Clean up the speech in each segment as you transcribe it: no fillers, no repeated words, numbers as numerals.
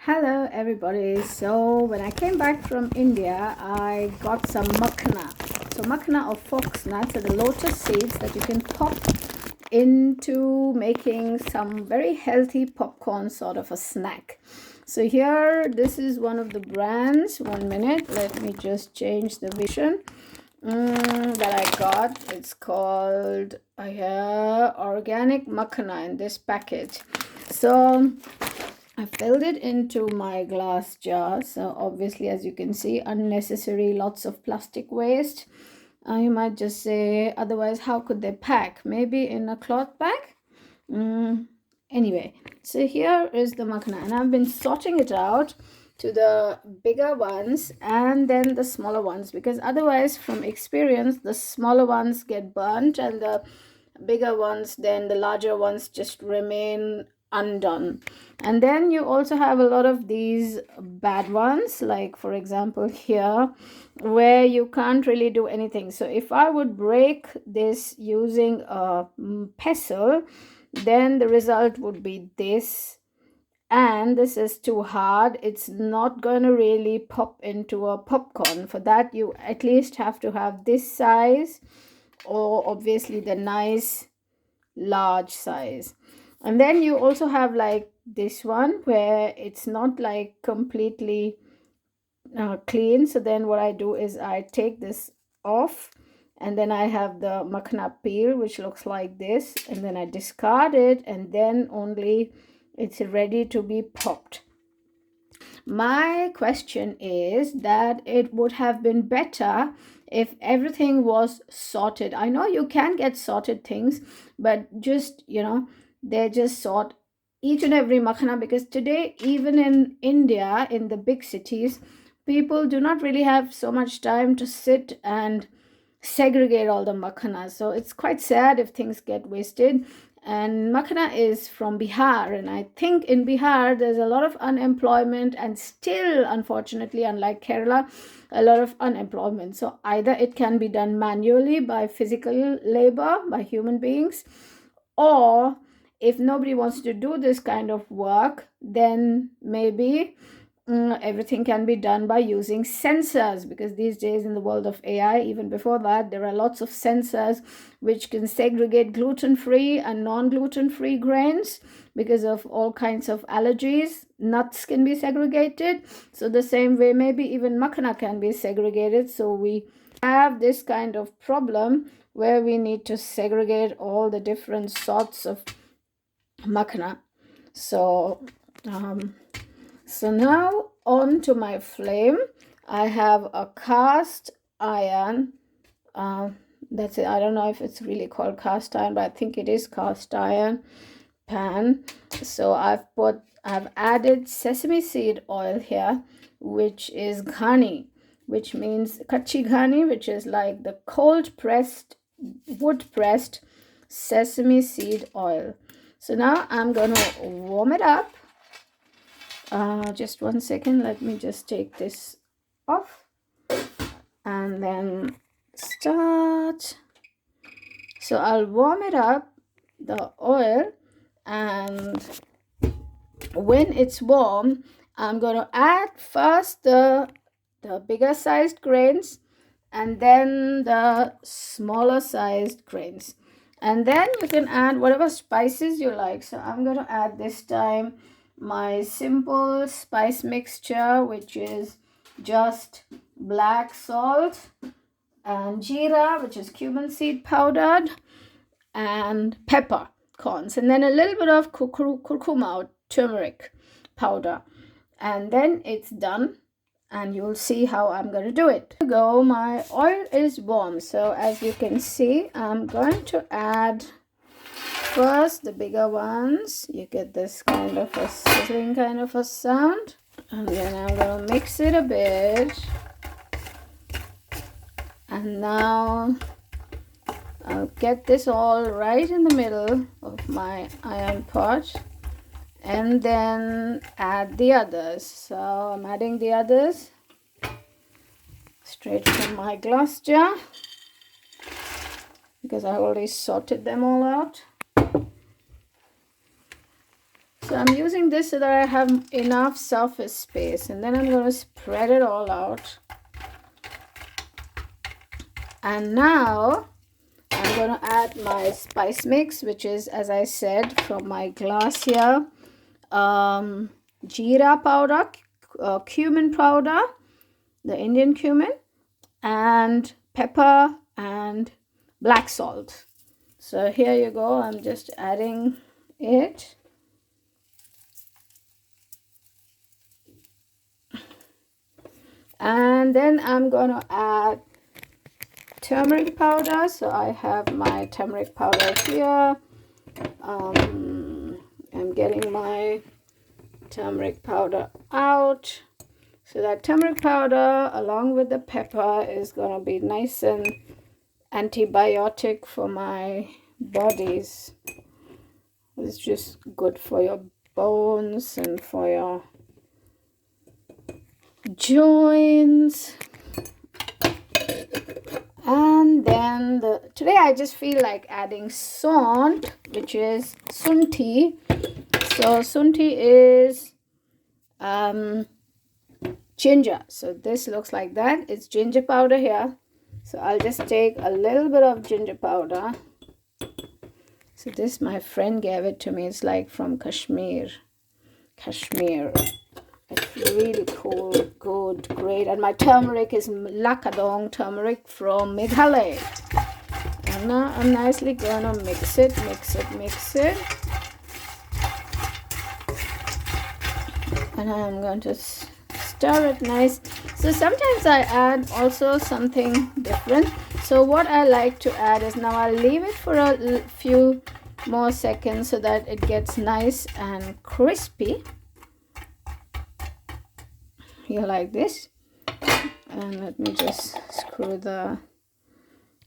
Hello everybody. So when I came back from India, I got some makhana. So makhana or foxnuts are the lotus seeds that you can pop into making some very healthy popcorn sort of a snack. So here, this is one of the brands. 1 minute, let me just change the vision that I got. It's called organic makhana in this package. So I filled it into my glass jar. So obviously, as you can see, unnecessary, lots of plastic waste. You might just say, otherwise, how could they pack? Maybe in a cloth bag? Anyway, so here is the makhana, and I've been sorting it out to the bigger ones and then the smaller ones, because otherwise, from experience, the smaller ones get burnt and the bigger ones, then the larger ones just remain undone. And then you also have a lot of these bad ones, like for example here, where you can't really do anything. So if I would break this using a pestle, then the result would be this, and this is too hard. It's not going to really pop into a popcorn. For that, you at least have to have this size, or obviously the nice large size. And then you also have like this one where it's not like completely clean. So then what I do is I take this off, and then I have the makhana peel, which looks like this, and then I discard it, and then only it's ready to be popped. My question is that it would have been better if everything was sorted. I know you can get sorted things, but just, they just sort each and every makhana, because today, even in India, in the big cities, people do not really have so much time to sit and segregate all the makhana. So it's quite sad if things get wasted. And makhana is from Bihar, and I think in Bihar there's a lot of unemployment, and still, unfortunately, unlike Kerala, a lot of unemployment. So either it can be done manually by physical labor, by human beings, or if nobody wants to do this kind of work, then maybe everything can be done by using sensors, because these days in the world of AI, even before that, there are lots of sensors which can segregate gluten-free and non-gluten-free grains because of all kinds of allergies. Nuts can be segregated. So the same way, maybe even makhana can be segregated. So we have this kind of problem where we need to segregate all the different sorts of makhana. So now on to my flame. I have a cast iron. That's it. I don't know if it's really called cast iron, but I think it is cast iron pan. So I've added sesame seed oil here, which is ghani, which means kachi ghani, which is like the cold pressed, wood pressed sesame seed oil. So now I'm gonna warm it up. Just 1 second, let me just take this off and then start. So I'll warm it up, the oil, and when it's warm, I'm going to add first the bigger sized grains, and then the smaller sized grains, and then you can add whatever spices you like. So I'm going to add this time my simple spice mixture, which is just black salt and jeera, which is cumin seed powdered, and peppercorns, and then a little bit of curcuma or turmeric powder, and then it's done. And you'll see how I'm going to do it. My oil is warm, so as you can see, I'm going to add first the bigger ones. You get this kind of a sizzling kind of a sound, and then I'm going to mix it a bit. And now I'll get this all right in the middle of my iron pot, and then add the others. So I'm adding the others straight from my glass jar, because I already sorted them all out. So I'm using this so that I have enough surface space, and then I'm going to spread it all out. And now I'm going to add my spice mix, which is, as I said, from my glass here. Jeera powder, cumin powder, the Indian cumin, and pepper and black salt. So here you go. I'm just adding it. And then I'm going to add turmeric powder. So I have my turmeric powder here. I'm getting my turmeric powder out. So that turmeric powder along with the pepper is going to be nice and antibiotic for my bodies. It's just good for your bones and for your joints. And then today I just feel like adding sont, which is sunti. So sunti is ginger. So this looks like that. It's ginger powder here. So I'll just take a little bit of ginger powder. So this, my friend gave it to me. It's like from Kashmir. It's really cool, good, great. And my turmeric is Lakadong turmeric from Meghalaya. And now I'm nicely gonna mix it. And I'm going to stir it nice. So sometimes I add also something different. So what I like to add is, now I'll leave it for a few more seconds so that it gets nice and crispy. Here like this. And let me just screw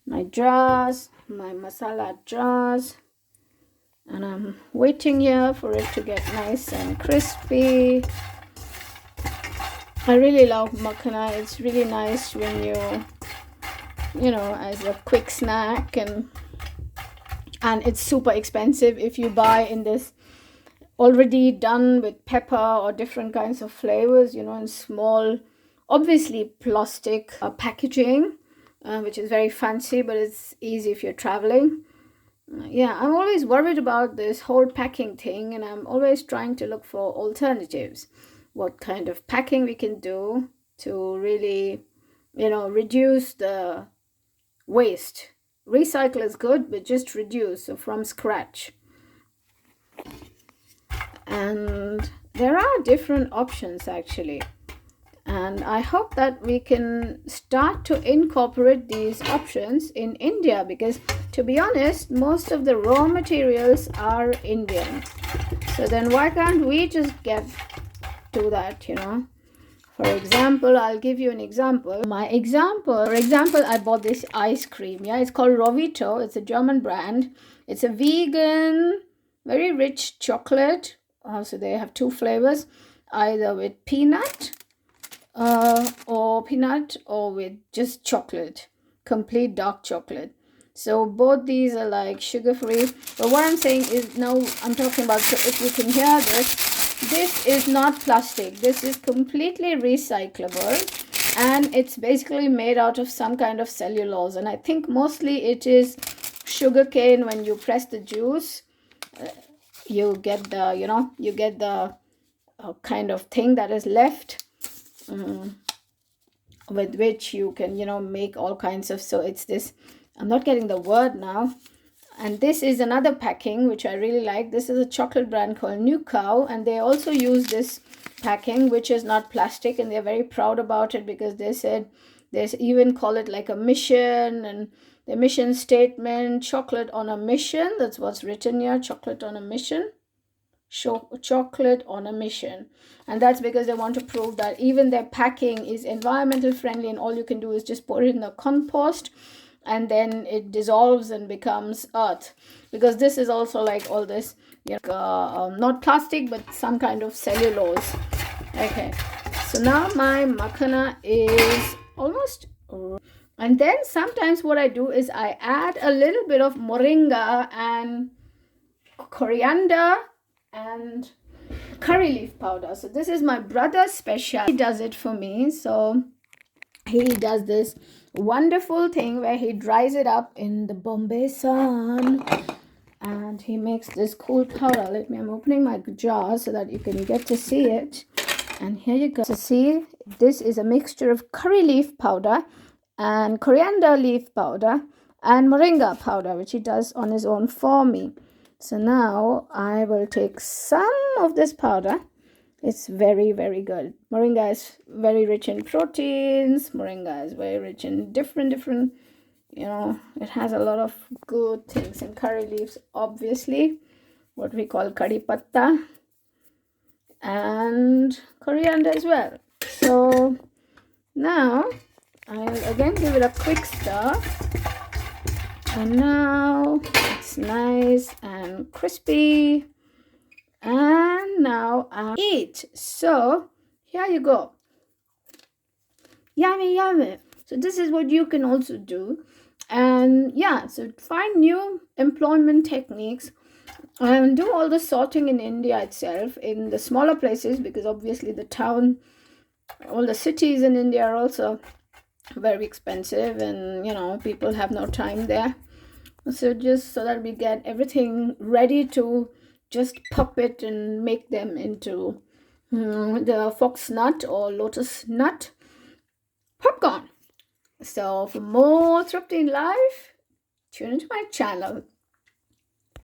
my jars, my masala jars. And I'm waiting here for it to get nice and crispy. I really love makhana. It's really nice when you know, as a quick snack, and it's super expensive if you buy in this already done with pepper or different kinds of flavors, you know, in small, obviously plastic packaging, which is very fancy, but it's easy if you're traveling. Yeah, I'm always worried about this whole packing thing, and I'm always trying to look for alternatives. What kind of packing we can do to really, you know, reduce the waste. Recycle is good, but just reduce, so from scratch. And there are different options actually, and I hope that we can start to incorporate these options in India, because to be honest, most of the raw materials are Indian. So then why can't we just get to that, you know? For example, I'll give you an example. For example, I bought this ice cream. Yeah, it's called Rovito. It's a German brand. It's a vegan, very rich chocolate. So they have two flavors, either with peanut or with just chocolate, complete dark chocolate. So both these are like sugar free. But what I'm saying is, now I'm talking about, so if you can hear this is not plastic. This is completely recyclable, and it's basically made out of some kind of cellulose. And I think mostly it is sugar cane. When you press the juice, you get the kind of thing that is left, with which you can, you know, make all kinds of, so it's this, I'm not getting the word now. And this is another packing which I really like. This is a chocolate brand called New Cow, and they also use this packing, which is not plastic, and they're very proud about it, because they said, they even call it like a mission, and the mission statement, chocolate on a mission. That's what's written here, chocolate on a mission. Chocolate on a mission. And that's because they want to prove that even their packing is environmental friendly, and all you can do is just put it in the compost, and then it dissolves and becomes earth. Because this is also like all this, you know, not plastic, but some kind of cellulose. Okay, so now my makhana is almost. And then sometimes what I do is I add a little bit of moringa and coriander and curry leaf powder. So this is my brother's special. He does it for me. So he does this wonderful thing where he dries it up in the Bombay sun, and he makes this cool powder. I'm opening my jar so that you can get to see it. And here you go. So see, this is a mixture of curry leaf powder and coriander leaf powder and moringa powder, which he does on his own for me. So now I will take some of this powder. It's very, very good. Moringa is very rich in proteins. Moringa is very rich in different, it has a lot of good things. And curry leaves, obviously, what we call curry patta, and coriander as well. So now I'll again give it a quick stir. And now it's nice and crispy. And now I'll eat. So here you go. Yummy, yummy. So this is what you can also do. And yeah, so find new employment techniques and do all the sorting in India itself, in the smaller places, because obviously the town, all the cities in India are also very expensive, and people have no time there. So just so that we get everything ready to just pop it and make them into the Foxnut or Lotus nut popcorn. So for more Thrifty in life, tune into my channel.